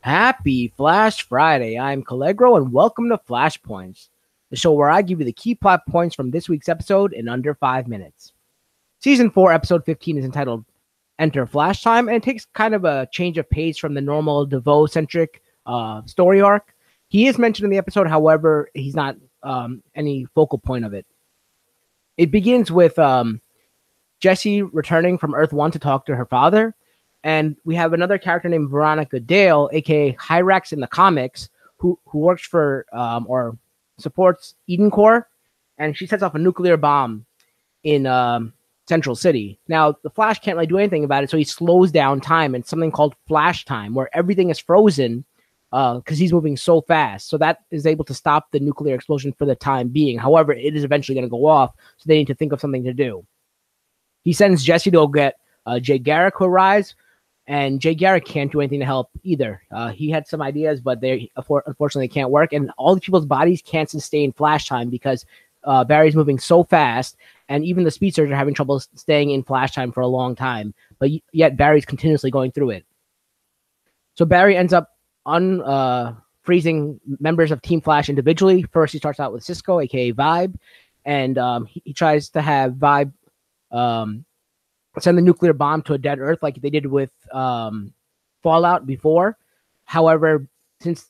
Happy Flash Friday. I'm Kal-Legro, and welcome to Flashpoints, the show where I give you the key plot points from this week's episode in under 5 minutes. Season 4, episode 15 is entitled Enter Flashtime, and it takes kind of a change of pace from the normal DeVoe-centric story arc. He is mentioned in the episode, however, he's not any focal point of it. It begins with Jessie returning from Earth 1 to talk to her father. And we have another character named Veronica Dale, aka Hyrax in the comics, who works for or supports Eden Corps, and she sets off a nuclear bomb in Central City. Now, the Flash can't really do anything about it, so he slows down time in something called Flashtime, where everything is frozen because he's moving so fast. So that is able to stop the nuclear explosion for the time being. However, it is eventually going to go off, so they need to think of something to do. He sends Jessie to go get Jay Garrick, who arrives. And Jay Garrick can't do anything to help either. He had some ideas, but they unfortunately can't work. And all the people's bodies can't sustain flash time because Barry's moving so fast, and even the speedsters are having trouble staying in flash time for a long time. But yet Barry's continuously going through it. So Barry ends up unfreezing members of Team Flash individually. First, he starts out with Cisco, aka Vibe, and he tries to have Vibe send the nuclear bomb to a dead Earth like they did with Fallout before. However, since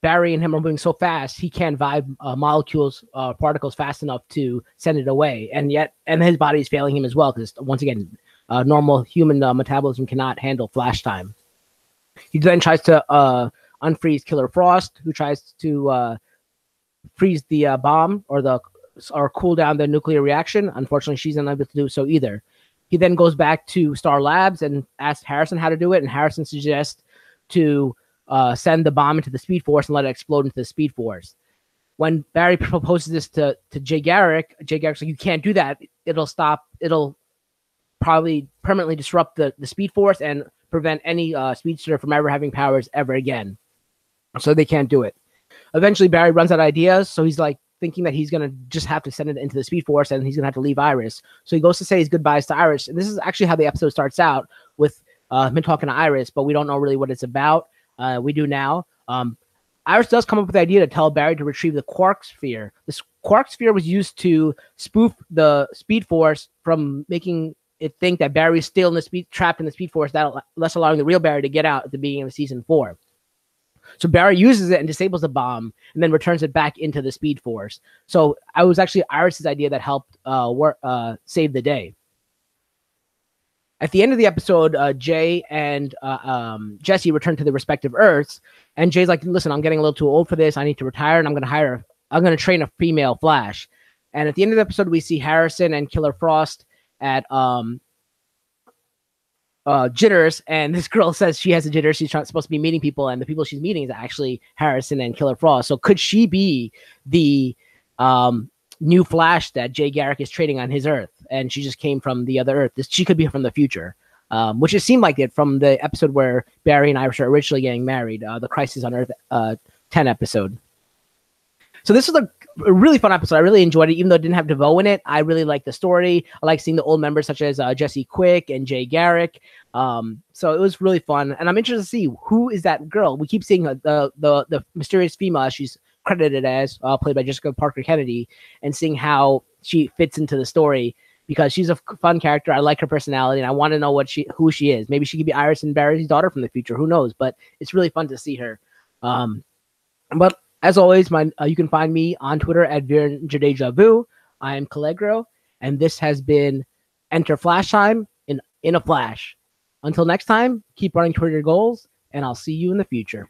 Barry and him are moving so fast, he can't vibe molecules, particles fast enough to send it away. And his body is failing him as well because, once again, normal human metabolism cannot handle flash time. He then tries to unfreeze Killer Frost, who tries to freeze the bomb or cool down the nuclear reaction. Unfortunately, she's unable to do so either. He then goes back to Star Labs and asks Harrison how to do it, and Harrison suggests to send the bomb into the Speed Force and let it explode into the Speed Force. When Barry proposes this to Jay Garrick's like, you can't do that. It'll probably permanently disrupt the Speed Force and prevent any speedster from ever having powers ever again. So they can't do it. Eventually, Barry runs out of ideas, so he's like, thinking that he's going to just have to send it into the Speed Force and he's going to have to leave Iris. So he goes to say his goodbyes to Iris. And this is actually how the episode starts out, with him talking to Iris, but we don't know really what it's about. We do now. Iris does come up with the idea to tell Barry to retrieve the Quark Sphere. This Quark Sphere was used to spoof the Speed Force from making it think that Barry is still trapped in the Speed Force, thus allowing the real Barry to get out at the beginning of season 4. So Barry uses it and disables the bomb and then returns it back into the Speed Force. So it was actually Iris's idea that helped save the day. At the end of the episode, Jay and Jessie return to their respective Earths. And Jay's like, listen, I'm getting a little too old for this. I need to retire, and I'm going to train a female Flash. And at the end of the episode, we see Harrison and Killer Frost at Jitters, and this girl says she has a jitter. She's supposed to be meeting people, and the people she's meeting is actually Harrison and Killer Frost. So could she be the new Flash that Jay Garrick is training on his Earth? And she just came from the other Earth. She could be from the future, which it seemed like it from the episode where Barry and Iris are originally getting married, the Crisis on Earth 10 episode. So this was a really fun episode. I really enjoyed it, even though it didn't have DeVoe in it. I really liked the story. I like seeing the old members such as Jesse Quick and Jay Garrick. So it was really fun, and I'm interested to see who is that girl. We keep seeing the mysterious female she's credited as, played by Jessica Parker Kennedy, and seeing how she fits into the story because she's a fun character. I like her personality, and I want to know who she is. Maybe she could be Iris and Barry's daughter from the future. Who knows? But it's really fun to see her. But as always, you can find me on Twitter at VirnJaDejaVu. I am Kal-Legro, and this has been Enter Flashtime in a Flash. Until next time, keep running toward your goals, and I'll see you in the future.